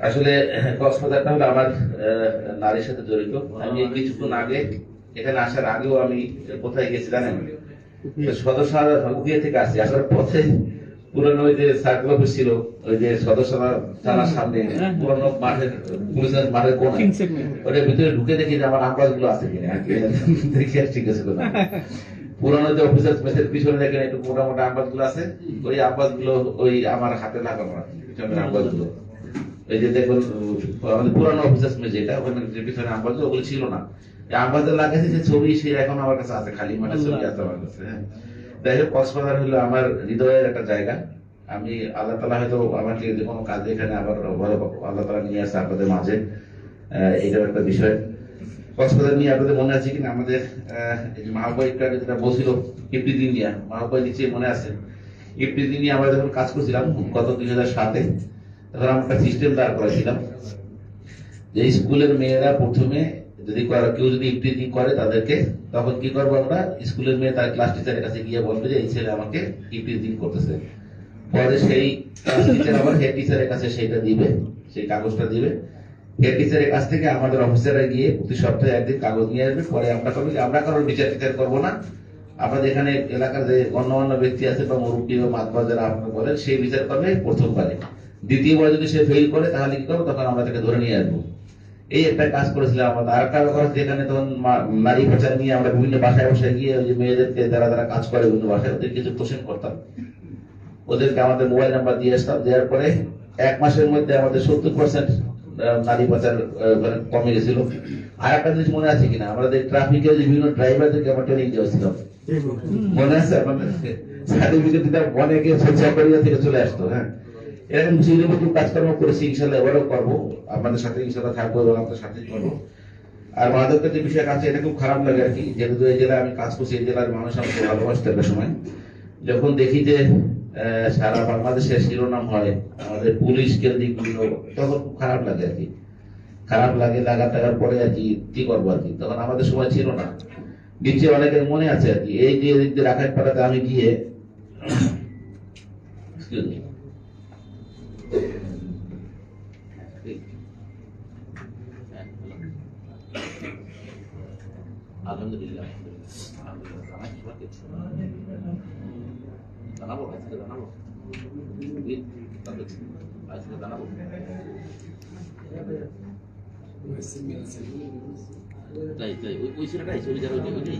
আসলে কক্সবাজারটা হলো আমার নারীর সাথে জড়িত। আমি কিছুক্ষণ আগে এখানে আসার আগেও আমি কোথায় গেছি জানেন? সদস্য উকিয়া থেকে আসছি, আসার পথে পুরনো ওই যে সার্কেল অফিস ছিল, ওই যে সদস্য থানার সামনে পুরনো মাঠের মাঠের কোন ওটার ভিতরে ঢুকে দেখি যে আমার আমবাজ গুলো আছে কিনা, দেখি আর ঠিক আছে কোথাও পুরনো যে অফিসার মেসের পিছনে দেখেন একটু মোটা মোটা আমবাজ গুলো আছে, ওই আমবাজ গুলো ওই আমার হাতে লাগানো আছে পিছনের আমবাজ গুলো। এই যে দেখুন আমাদের পুরানো অফিসার্স মেজ, যেটা ওখানে যে পিছনে আমবাজ ওগুলো ছিল না, আমবাজে লাগাইছে যে ছবি সে এখন আমার কাছে আছে, খালি মাঠে ছবি আছে আমার কাছে। হ্যাঁ, যাই হোক কক্সবাজার হলো আমার হৃদয়ের একটা জায়গা। আমি আল্লাহ তালা হয়তো আমাকে যে কোনো কাজে এখানে আবার আল্লাহ তালা নিয়ে আসছে আপনাদের মাঝে, এটাও একটা বিষয়। কক্সবাজার নিয়ে আপনাদের মনে আছে কিনা আমাদের এই যে মাহবুব যেটা বলছিল ইপ্রিদিনিয়া, মাহবুব নিচে মনে আছে ইপ্রিদিনিয়া আমরা যখন কাজ করছিলাম গত 2007-এ, তখন আমরা একটা সিস্টেম দাঁড় করেছিলাম যে স্কুলের মেয়েরা প্রথমে যদি কেউ যদি ইপ্রিদি করে তাদেরকে, তখন কি করবো আমরা, স্কুলের মেয়ে তার ক্লাস টিচারের কাছে গিয়ে বলবে যে এই ছেলে আমাকে ইপ্রিদি করতেছে। পরে সেই ক্লাস টিচার আবার হেড টিচারের কাছে সেইটা দিবে, সেই কাগজটা দিবে। হেড টিচারের কাছ থেকে আমাদের অফিসাররা গিয়ে প্রতি সপ্তাহে একদিন কাগজ নিয়ে আসবে। পরে আমরা করবো আমরা কারোর বিচার টিচার করবো না, আমাদের এখানে এলাকার যে গণ্যমান্য ব্যক্তি আছে বা মুরব্বী বা মাতবা যারা আপনারা বলেন, সেই বিচার করবে প্রথমবারে। দ্বিতীয়বার যদি সে ফেল করে তাহলে কি করবো, তখন আমরা তাকে ধরে নিয়ে আসবো। এই একটা কাজ করেছিলাম আমাদের। আর একটা ব্যাপার, যেখানে তখন নারী প্রচার নিয়ে আমরা বিভিন্ন বাসায় বসায় গিয়ে ওই যে মেয়েদেরকে যারা যারা কাজ করে বিভিন্ন বাসায় ওদের কিছু কোশ্চেন করতাম, ওদেরকে আমাদের মোবাইল নাম্বার দিয়ে আসতাম। দেওয়ার পরে 1 মাসের মধ্যে আমাদের 70% নারী পাচার কমে গেছিল। আর একটা জিনিস মনে আছে কিনা, আমাদের ট্রাফিকের বিভিন্ন ড্রাইভারদেরকে আমরা ট্রেনিং দিয়েছিলাম, মনে আছে আপনাদের? সার্টিফিকেট দিতে অনেকে চাকরিয়া থেকে চলে আসতো। হ্যাঁ, এরকম কিছু কাজকর্ম করেছি, ইনশাল্লাহ এবারও করবো, আপনাদের সাথে ইনশাল্লাহ থাকবো এবং আপনাদের সাথে করবো। আর মাদকের যে বিষয়টা আছে এটা খুব খারাপ লাগে আর কি, যেহেতু এই জেলায় আমি কাজ করছি, এই জেলার মানুষ আমাকে ভালোবাসতে একটা সময় যখন দেখি যে সারা বাংলাদেশে শিরোনাম হয় আমাদের পুলিশ কেন্দ্রিক বিভিন্ন, তখন খুব খারাপ লাগে আর কি। খারাপ লাগে, লাগার পরে আর কি করবো আর কি, তখন আমাদের সময় ছিল না। নিচে অনেকের মনে আছে আর কি, এই যে এদিক দিয়ে রাখার পাড়াতে আমি গিয়ে আলহামদুলিল্লাহ জানাবো আজকে জানাবো আজকে জানাবো তাই তাই ওই ছেলেটাই ছবি যারা ওইটাই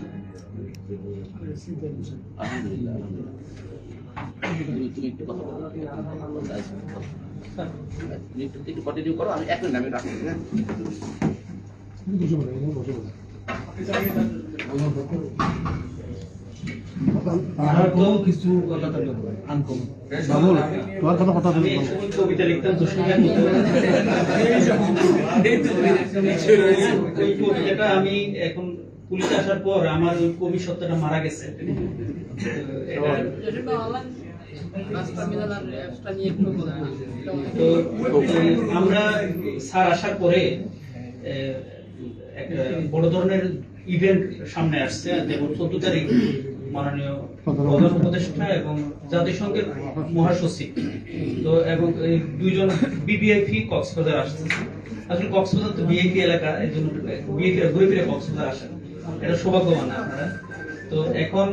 আলহামদুলিল্লাহ আলহামদুলিল্লাহ। তুমি একটু কথা বলো, তুমি একটু কন্টিনিউ করো, আমি 1 মিনিট আমি রাখছি। কবিতা লিখতাম তো কবিতাটা আমি এখন পুলিশে আসার পর আমার ওই কবি সত্তাটা মারা গেছে। তো আমরা স্যার আসার পরে একটা বড় ধরনের ইভেন্ট সামনে আসছে, যেমন 14 তারিখ মাননীয় প্রধান উপদেষ্টা এবং জাতিসংঘের মহাসচিব তো এবং এই 2 জন বিবিআইপি কক্সবাজার আসছে। আসলে কক্সবাজার তো বিআইপি এলাকা, এই জন্য বিআইপি ঘুরে ফিরে কক্সবাজার আসেন, এটা সৌভাগ্যবান আপনারা। তো এখন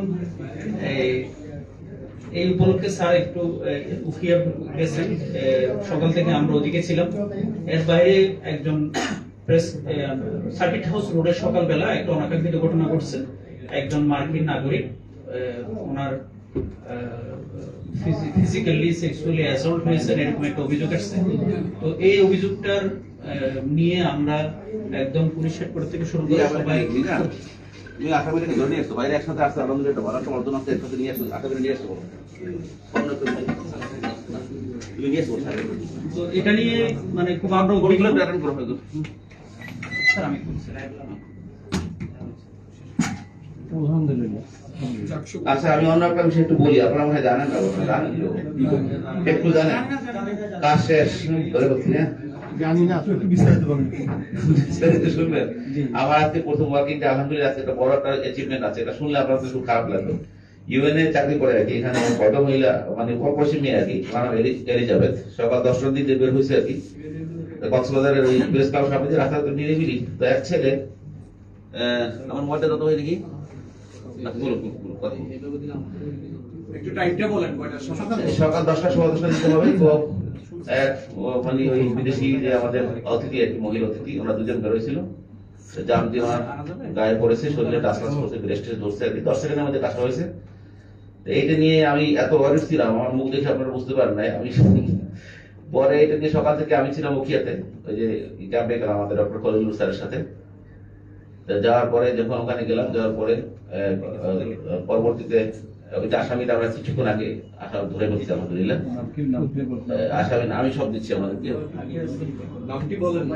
এই উপলক্ষে স্যার একটু উখিয়া গেছেন, সকাল থেকে আমরা ওদিকে ছিলাম। এর বাইরে একজন প্রেস সার্কিট হাউস রোডের সকালবেলা একটা অনাকাঙ্ক্ষিত ঘটনা ঘটছে। একজন মার্কিন নাগরিক ওনার ফিজিক্যালি সেক্সুয়ালি অ্যাসল্ট হয়েছে এরকম একটা অভিযোগ আসছে। তো এই অভিযোগটার নিয়ে আমরা একদম পুলিশ হেডকোয়ার্টার থেকে শুরু করে সবাই তুমি আশা করি ধরে নিয়ে আসতো, বাইরে একসাথে আসতে আলহামদুলিল্লাহ ভালো সমর্থন আসতে একসাথে নিয়ে আসতো, আশা করি নিয়ে আসতে বলো, তুমি নিয়ে আসবো। তো এটা নিয়ে মানে খুব আগ্রহ গরিগুলো প্যাটার্ন করা হয়তো স্যার আমি আলহামদুলিল্লাহ। আচ্ছা, আমি অন্য একটা বিষয় একটু বলি, আপনারা মনে হয় জানেন না, জানেন একটু জানেন কাজ শেষ ধরে বলছি না, জানি না বিস্তারিত শুনবেন। আমার আজকে প্রথম ওয়ার্কিং ডে, আলহামদুলিল্লাহ একটা বড় একটা অ্যাচিভমেন্ট আছে, এটা শুনলে আপনার খুব খারাপ লাগবে। ইউএনএ চাকরি করে আর কি, এখানে বড় মহিলা মানে কম বয়সী মেয়ে আর কি, নাম এলিজাবেথ, সকাল 10টার দিকে বের হয়েছে আর কি। কক্সবাজারের ওই প্রেস ক্লাব সামনে দিয়ে রাস্তা তো নিরিবিলি, তো এক ছেলে আমার মোবাইলটা যত হয় নাকি বলুন কথা একটু টাইমটা বলেন কয়টার সময়? সকাল 10টা 10:15 দিতে হবে। তো মানে ওই বিদেশি যে আমাদের অতিথি আর কি, মহিলা অতিথি, ওরা দুজন বেরোয়ছিল, জাম দিয়ে ওনার গায়ে পড়েছে, শরীরে টাচ করছে, ব্রেস্ট ধরছে আর কি, 10 সেকেন্ডের মধ্যে কাটা হয়েছে। তো এইটা নিয়ে আমি এত ওয়ারিড ছিলাম, আমার মুখ দেখে আপনারা বুঝতে পারেন নাই আমি। পরে এটা নিয়ে সকাল থেকে আমি ছিলাম উখিয়াতে, ওই যে ক্যাম্পে গেলাম আমাদের ডক্টর খলিলুর স্যারের সাথে। তো যাওয়ার পরে যখন ওখানে গেলাম, যাওয়ার পরে পরবর্তীতে ওইটা আসামিটা আমরা কিছুক্ষণ আগে আসামি ধরে বলছি আলহামদুলিল্লাহ। আসামি আমি সব দিচ্ছি আমাদেরকে। নামটি বলেন।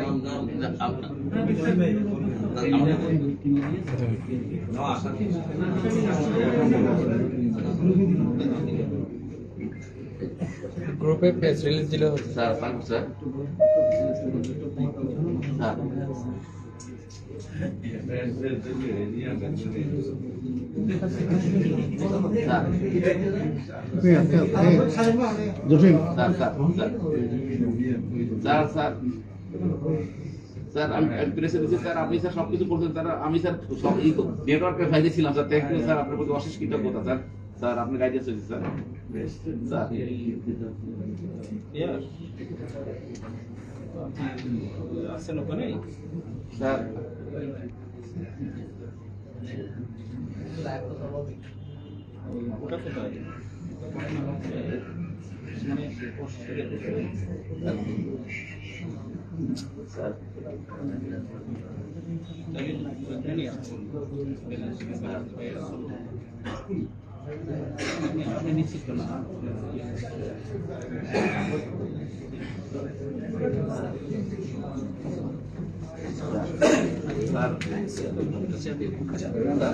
গ্রুপে প্রেস রিলিজ দিলে হতো। স্যার স্যার জটিল স্যার আমি প্রেসে দিচ্ছি স্যার, আপনি স্যার সবকিছু করছেন স্যার, আমি স্যার সব নেটওয়ার্কের ফাইদে ছিলাম স্যার, থ্যাংক ইউ স্যার, আপনার প্রতি অশেষ কৃতজ্ঞতা স্যার। স্যার আপনি গাইডেন্স হয়েছে স্যার। স্যার আছেন ওখানে? স্যার ওটা কোথায়? স্যার নিশ্চিত না।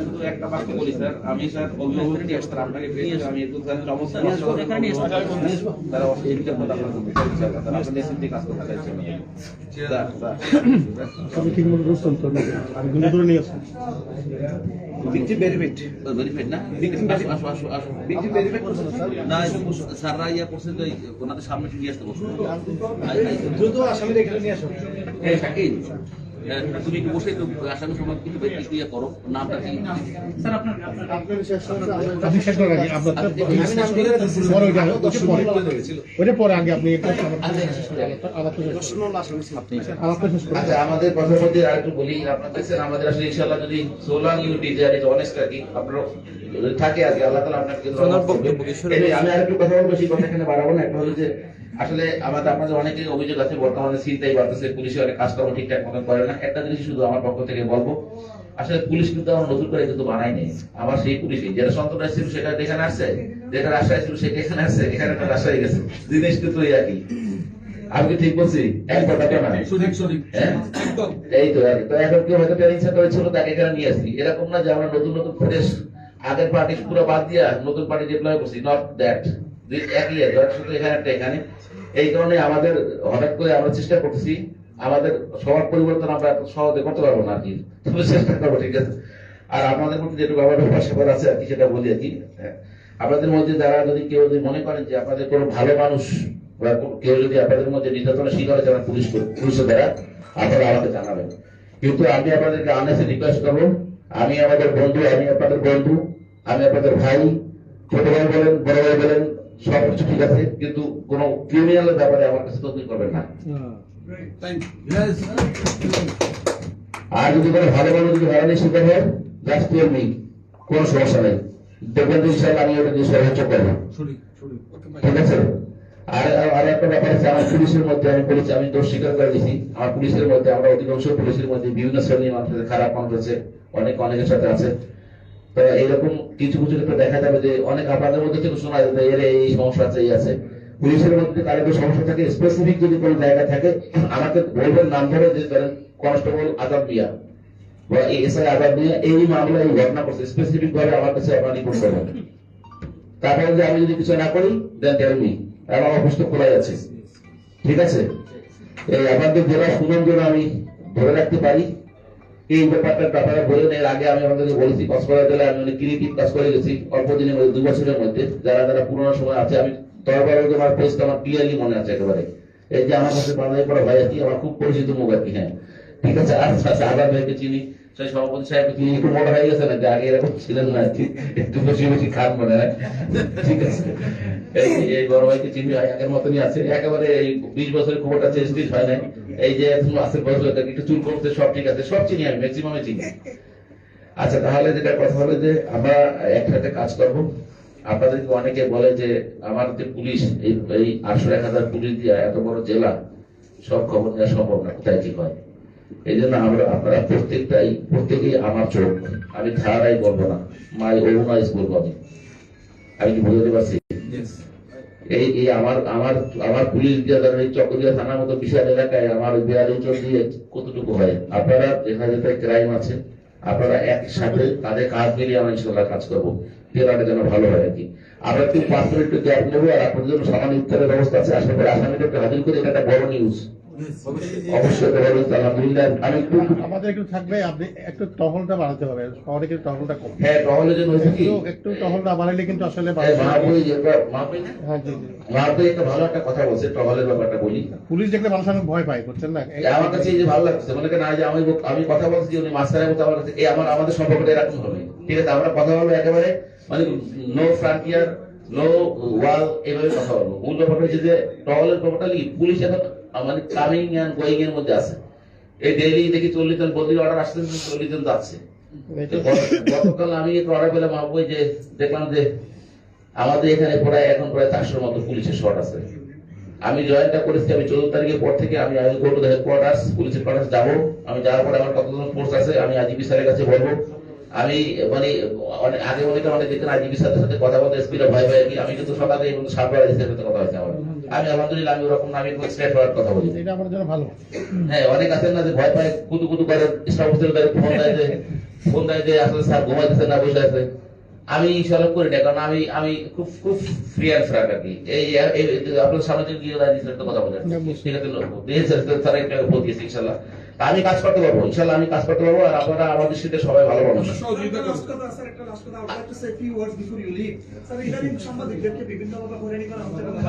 শুধু একটা বাক্য বলি স্যার, আমি স্যার অভিভাবক নিয়ে আসতাম আপনাকে পেয়ে, আমি একটু স্যার সমস্ত তারা অসুবিধা হলে আপনার করতে চাই ইনশাআল্লাহ, তারা আপনাদের সিদ্ধি কাজ করতে চাইছেন স্যার। সবই ঠিক মতো বুঝতাম তো, আরেকজন ধরে নিয়ে আসেন। ভিকটিম ভেরিফাইড না? আসো আসো আসো, ভিকটিম ভেরিফাইড না, স্যাররা ইয়া করছে তো ওনাদের সামনে নিয়ে আসতে বসো। দ্রুত আসামিদের এখানে নিয়ে আসো। এই শাকিল, তুমি একটু বসে একটু আসামি সময় কিছু একটু ইয়ে করো, নামটা কি? স্যার আপনার আপনি শেষ করার আগে আপনার পরে ওইটা পরে আগে আপনি আলাপটা শেষ করেন। আচ্ছা, আমাদের কথার মধ্যে আর একটু বলি, আপনার দেখছেন আমাদের আসলে ইনশাআল্লাহ যদি সোলাং ইউনিটি যে আছে অনেস্ট আর কি আপনারা থাকে আর কি, আল্লাহ তাআলা আপনাকে আমি আরেকটু কথা বলবো, সেই কথা এখানে বাড়াবো না। একটা হলো যে আসলে আপনাদের অনেকেই অভিযোগ আছে বর্তমানে ছিনতাই বাড়তেছে, পুলিশে অনেক কাজকর্ম ঠিকঠাক মতো করে না। একটা জিনিস শুধু আমার পক্ষ থেকে বলবো, আসলে পুলিশ কিন্তু আমরা নতুন করে কিন্তু বানাই নেই। আমার সেই পুলিশই যেটা সন্ত্রাস ছিল সেটা এখানে আসছে, যেটা রাজশাহী ছিল সেটা এখানে আসছে, এখানে তো রাজশাহী গেছে, জিনিস কিন্তু এই একই। আমি কি ঠিক বলছি? এক কথা না? হ্যাঁ এই তো আর তো এখন কেউ হয়তো ট্রেনিং সেন্টারে ছিল তাকে এখানে নিয়ে আসছি, এরকম না যে আমরা নতুন নতুন ফ্রেশ আগের পার্টি পুরো বাদ দিয়া নতুন পার্টি ডিপ্লয় করছি, নট দ্যাট। একই শুধু এখানে একটা এখানে। এই কারণে আমাদের হঠাৎ করে আমরা চেষ্টা করতেছি, আমাদের সবার পরিবর্তন আমরা সহজে করতে পারবো না আর কি, তবে চেষ্টা করবো, ঠিক আছে? আর আপনাদের মধ্যে যেটুকু আমার ব্যাপার আছে আর কি সেটা বলি আর কি। আপনাদের মধ্যে যারা যদি কেউ যদি মনে করেন যে আপনাদের কোনো ভালো মানুষ বা কেউ যদি আপনাদের মধ্যে নির্যাতনের শিকার যারা পুলিশের দ্বারা, আপনারা আমাকে জানাবেন। কিন্তু আমি আপনাদেরকে আনেসে রিকোয়েস্ট করবো, আমি আমাদের বন্ধু, আমি আপনাদের বন্ধু, আমি আপনাদের ভাই, ছোট ভাই বলেন বড় ভাই বলেন, সবকিছু ঠিক আছে, কিন্তু কোন ক্রিমিনালের ব্যাপারে আমার কাছে তদবির করবেন না। আর যদি কোনো ভালো ভালো যদি হয়রানির শিকার হয়, জাস্ট টেল মি, কোনো সমস্যা নেই, দেখবেন যে ইনশাআল্লাহ আমি ওটা দিয়ে সহযোগিতা করবো, ঠিক আছে? আর একটা ব্যাপার আছে, আমার পুলিশের মধ্যে আমি দোষ স্বীকার করে দিচ্ছি, আমার পুলিশের মধ্যে আমরা অধিকাংশ পুলিশের মধ্যে বিভিন্ন শ্রেণীর মানুষ আছে, খারাপ মানুষ আছে, অনেকের সাথে আছে। তো এরকম কিছু কিছু ক্ষেত্রে দেখা যাবে যে অনেক আপনাদের মধ্যে থেকে শোনা যাবে এর এই সমস্যা আছে, এই আছে। পুলিশের মধ্যে কারো সমস্যা থাকে, স্পেসিফিক যদি কোনো জায়গা থাকে আমাকে বলবেন, নাম ধরে যে কনস্টেবল আজাদ মিয়া বা এসআই আজাদ মিয়া এই মামলা এই ঘটনা করছে, স্পেসিফিক ভাবে আমার কাছে আপনার রিপোর্ট করবেন। তারপরে যে আমি যদি কিছু না করি দেন টেল মি, আমার অফিস তো খোলাই আছে, ঠিক আছে? এই আপনাদের জেলা সুনাম যেন আমি ধরে রাখতে পারি, এই ব্যাপারটা আপনারা বলেন। এর আগে আমি আপনাদেরকে বলেছি কক্সবাজার জেলায় আমি অনেক ক্রিয়েটিভ কাজ করে গেছি অল্প দিনের মধ্যে, 2 বছরের মধ্যে। যারা যারা পুরোনো সময় আছে, আমি তরবারের আমার পেজটা আমার ক্লিয়ারলি মনে আছে একেবারে, এই যে আমার কাছে বাংলায় পড়া ভাই আর কি, আমার খুব পরিচিত মুখ আর কি। হ্যাঁ ঠিক আছে। আচ্ছা আচ্ছা, আবার ভাইকে চিনি, সেই সভাপতি সাহেবকে চিনি। একটু মোটা হয়ে গেছে নাকি, আগে এরকম ছিলেন না আর কি, একটু বেশি বেশি খান মনে হয়। ঠিক আছে, এই বড় ভাইকে চিনি, আগের মতনই আছে একেবারে। এই 20 বছরের খবরটা চেঞ্জ হয় নাই। এই যে এখন আছে বয়স, একটু চুল করতে সব ঠিক আছে, সব চিনি আমি, ম্যাক্সিমামে চিনি। আচ্ছা, তাহলে যেটা কথা হলো যে আমরা একসাথে কাজ করব। আপনাদেরকে অনেকে বলে যে আমার যে পুলিশ, এই 800-1000 পুলিশ দিয়ে এত বড় জেলা সব খবর নেওয়া সম্ভব না, কোথায় কি হয়। এই জন্য আপনারা প্রত্যেকেই আমার চোখ, আমি ধারাই বলবো না, মাই ওন আইস বলবো আমি কি বুঝতে পারছি? এই আমার পুলিশ দিয়ে ধরেন এই চকরিয়া থানার মতো বিশাল এলাকায় আমার 42 জন দিয়ে কতটুকু হয়? আপনারা যেখানে যেখানে ক্রাইম আছে, আপনারা একসাথে তাদের কাজ মিলিয়ে আমরা ইনশাল্লাহ কাজ করবো, জেলাটা যেন ভালো হয় আর কি। আমরা একটু 5 মিনিট একটু গ্যাপ নেবো, আর আপনাদের জন্য সামান্য উত্তরের ব্যবস্থা আছে। আশা করি আসামিদেরকে হাজির করে, এটা একটা বড় নিউজ, অবশ্যই বড় নিউজ। আলহামদুলিল্লাহ। আমি একটু আমাদের একটু থাকবে, আপনি একটু টহলটা বাড়াতে হবে, শহরে কিন্তু টহলটা কম। হ্যাঁ, টহলের জন্য হয়েছে কি, একটু টহলটা বাড়াইলে কিন্তু আসলে মাহবুব একটা ভালো একটা কথা বলছে, টহলের ব্যাপারটা বলি। পুলিশ দেখলে মানুষ অনেক ভয় পায়, বুঝছেন না? আমার কাছে এই যে ভালো লাগছে, মনে করেন যে আমি কথা বলছি, উনি মাস্টারের মতো আমার কাছে আমাদের সম্পর্কটা এরকম হবে। ঠিক আছে, আমরা কথা বলবো একেবারে, মানে নো ফ্রন্টিয়ার, নো ওয়াল, এইভাবে কথা বলবো। মূল ব্যাপারটা হচ্ছে যে টহলের ব্যাপারটা কি, পুলিশ এখন মানে কামিং এন্ড গোয়িং এর মধ্যে আছে। এই ডেইলি দেখি 40 জন বদলি অর্ডার আসছে, 40 জন যাচ্ছে। গতকাল আমি একটু অর্ডার পেলাম মাহবুব, যে দেখলাম যে আমাদের এখানে এখন প্রায় 400 মতো পুলিশের শর্ট আছে। আমি জয়েনটা করেছি, আমি 14 তারিখের পর থেকে আমি গো টু দ্য হেডকোয়ার্টার্স, পুলিশের কোয়ার্টার্স যাবো। আমি যাওয়ার পরে আমার কতজন ফোর্স আছে আমি আইজিপি স্যারের কাছে বলবো। আমি মানে আগে অনেক দেখতেন আইজিপি স্যারের সাথে কথা বলতে স্পিডে ভয় পাই কি, আমি কিন্তু সকালে এবং সাতবার আইজিপির সাথে কথা হয়েছে আমার। আমি আলহামদুলিল্লাহ, আমি ওরকম আমি স্ট্রেট ফরওয়ার্ড কথা বলি। এটা আমার জন্য ভালো। হ্যাঁ, অনেক আছেন না যে ভয় পায়, কুতু কুতু করে, স্টাফ অফিসার ফোন দেয় যে আসলে স্যার ঘুমাইতেছে না, বসে আছে। আমি সলভ করি না, কারণ আমি খুব খুব ফ্রি অ্যান্ড ফ্র্যাঙ্ক আর কি। এই আপনার সামনে যে গিয়ে কথা বলেন, ঠিক আছে, তারা একটা বলতেছি ইনশাল্লাহ আমি কাজ করতে পারবো, ইনশাল্লাহ আমি কাজ করতে পারবো। আর আপনারা আমাদের সাথে সবাই ভালো মানুষ।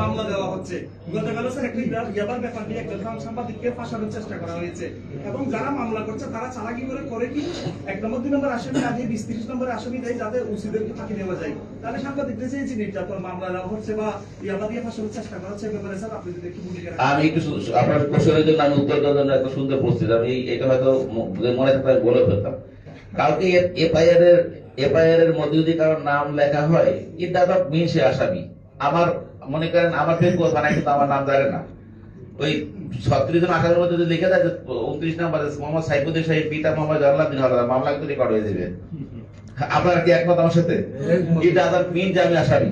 মামলা দেওয়া হচ্ছে, গতকাল স্যার একটা ইয়াবার ব্যাপার নিয়ে একজন সাংবাদিককে ফাঁসানোর চেষ্টা করা হয়েছে, এবং যারা মামলা করছে তারা চালাকি করে কি 1 নম্বর 2 নম্বর আসামি না দিয়ে 20-30 নম্বরের আসামি দেয়, যাদের ওসিদেরকে ফাঁকি দেওয়া যায়। তাহলে সাংবাদিকদের যে নির্যাতন মামলা দেওয়া হচ্ছে বা ইয়াবা দিয়ে ফাঁসানোর চেষ্টা করা হচ্ছে, ব্যাপারে স্যার আপনি যদি একটু ভূমিকা রাখেন। আমি একটু আপনার কোশ্চেনের জন্য আমি উত্তর দেওয়ার জন্য এত সুন্দর প্রস্তুত, আমি এটা হয়তো মনে থাকলে আমি বলে ফেলতাম। কালকে এফআইআর এর মধ্যে যদি কারোর নাম লেখা হয়, ইট ডাজ নট মিন সে আসামি। আমার মনে করেন আমার ফেসবুক বানায়, কিন্তু আমার নাম জানে না। ওই 36 জন আসামির মধ্যে যদি লিখে দেয় যে 29 নম্বরে মোহাম্মদ সাইফুদ্দিন সাহেব পিতা মোহাম্মদ জালালউদ্দিন হাওলাদার, মামলা কিন্তু রেকর্ড হয়ে যাবে। আপনারা কি একমত আমার সাথে? ইট ডাজ নট মিন যে আমি আসামি।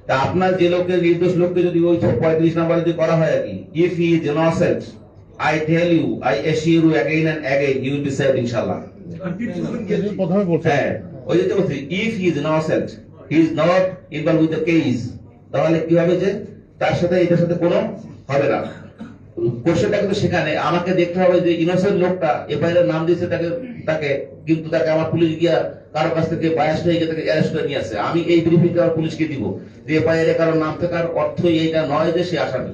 তা আপনার যে লোককে, নির্দোষ লোককে যদি ওই 35 নম্বরে যদি করা হয় আর কি, if he is innocent, I tell you, I assure you again and again, you will be saved, inshallah. প্রথমে বলছেন, হ্যাঁ, ওই যে বলছি, if he is innocent, he is not involved with the case, তাহলে কি হবে যে তার সাথে এটার সাথে কোনো হবে না। কোশ্চেনটা কিন্তু সেখানে আমাকে দেখতে হবে যে ইনোসেন্ট লোকটা এফআইআর নাম দিয়েছে তাকে কিন্তু তাকে আমার পুলিশ গিয়া কারো কাছ থেকে বায়াস হয়ে গিয়ে তাকে অ্যারেস্ট করে নিয়ে আসে। আমি এই ব্রিফিং আমার পুলিশকে দিব যে এফআইআর কারো নাম থাকার অর্থ এইটা নয় যে সে আসামি।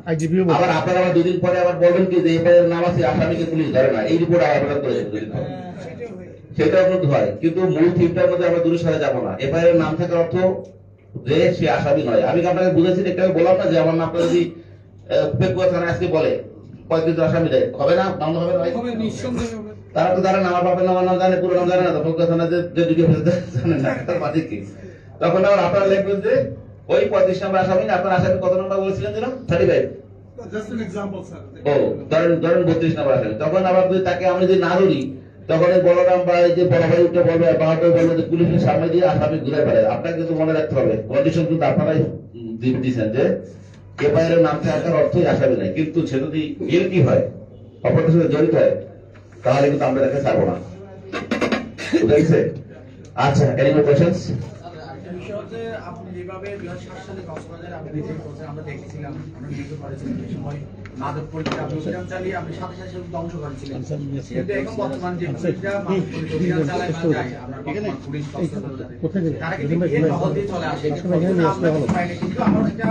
আইজিপিও আবার আপনারা আবার 2 দিন পরে আবার বলবেন কি যে এফআইআর নাম আছে, আসামিকে পুলিশ ধরে না, এই রিপোর্ট আবার করে দেবেন। সেটাও কিন্তু হয়, কিন্তু মূল থিমটার মধ্যে আমরা দূরে সরে যাবো না। এফআইআর নাম থাকার অর্থ যে সে আসামি নয়। আমি আপনাকে বুঝেছি, একটা বললাম না যে আমার নামটা যদি পেকুয়া থানা আজকে বলে 35 আসামি দেয়, হবে না? মামলা হবে না? তারা তো জানে না আমার বাপের নাম, নাম জানে, পুরো নাম জানে না, পেকুয়া থানা যে ডিউটি জানে না, তার মাঝে কি। তখন আবার আপনারা লিখবেন যে ওই 35 নম্বর আসামি, আপনার আসামি কত নম্বর বলেছিলেন যেন? 35। ও ধরেন 32 নম্বর আসামি। তখন আবার যদি তাকে আমি যদি না ধরি, তখন এই বলরাম বা এই যে বড় ভাই উঠে বলবে, বাহাদুর বলবে যে পুলিশের সামনে দিয়ে আসামি ঘুরে বেড়ায়। আপনাকে কিন্তু মনে রাখতে হবে, কন্ডিশন কিন্তু আপনারাই দিচ্ছেন যে এফআইআর নাম থাকার অর্থই আসামি নাই, কিন্তু সে যদি গিলটি হয়, অপরাধের সাথে জড়িত হয়, তাহলে কিন্তু আমরা তাকে ছাড়বো না। বুঝেছে? আচ্ছা, এনি মোর কোশ্চেনস? আপনি যেভাবে 2007 সালে কক্সবাজারে আপনি দেখেছেন, আমরা দেখেছিলাম, আমরা ভিডিও করেছিলাম, এই সময় মাদক পরীক্ষা অভিযান চালিয়ে আপনি সাথে সাথে সেগুলো ধ্বংস করেছিলেন। কিন্তু এখন বর্তমান যে পুলিশরা মাদক পরীক্ষা অভিযান চালায় না যায়, আমরা বর্তমান পুলিশ তারা কিন্তু গিয়ে টহল দিয়ে চলে আসে। আমরা কিছু পাইনি, কিন্তু আমার একটা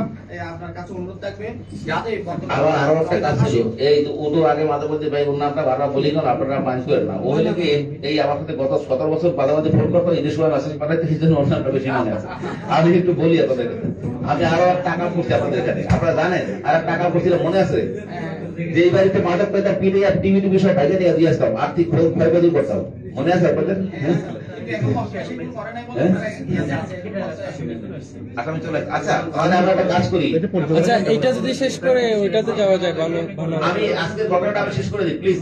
আপনার কাছে অনুরোধ থাকবে যাতে আবার আরো একটা কাজ ছিল, এই তো ও তো আগে মাঝে মধ্যে ভাই ওর নামটা বারবার বলি না, আপনারা মাইন্ড করেন না। ও হলে কি এই আমার সাথে গত 17 বছর মাঝে মাঝে ফোন করতো, এই সময় মেসেজ পাঠাইতে, এই জন্য ওর নামটা বেশি মনে আছে। আমি একটু বলি আপনাদের, আমি আরো এক টাকা পড়ছি আপনাদের এখানে, আপনারা জানেন আর এক টাকা পড়ছিল মনে আছে, যে এই বাড়িতে মাদক পেতাম পিঠে আর টিভি টিভি সব ভাইকে দিয়ে দিয়ে আসতাম, আর্থিক ক্ষয়ক্ষতি করতাম, মনে আছে আপনাদের? হ্যাঁ আগামী চলে। আচ্ছা তাহলে আমরা একটা কাজ করি, আচ্ছা এইটা যদি শেষ করে ওইটাতে যাওয়া যায় ভালো ভালো হবে। আমি আজকের ঘটনাটা আমি শেষ করে দিই প্লিজ।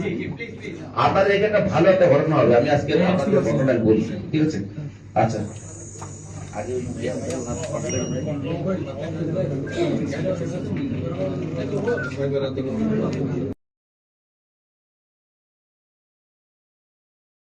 আপনাদের এখানে একটা ভালো একটা ঘটনা হবে, আমি আজকে আপনাদের ঘটনাটা বলি, ঠিক আছে? আচ্ছা আগে ওই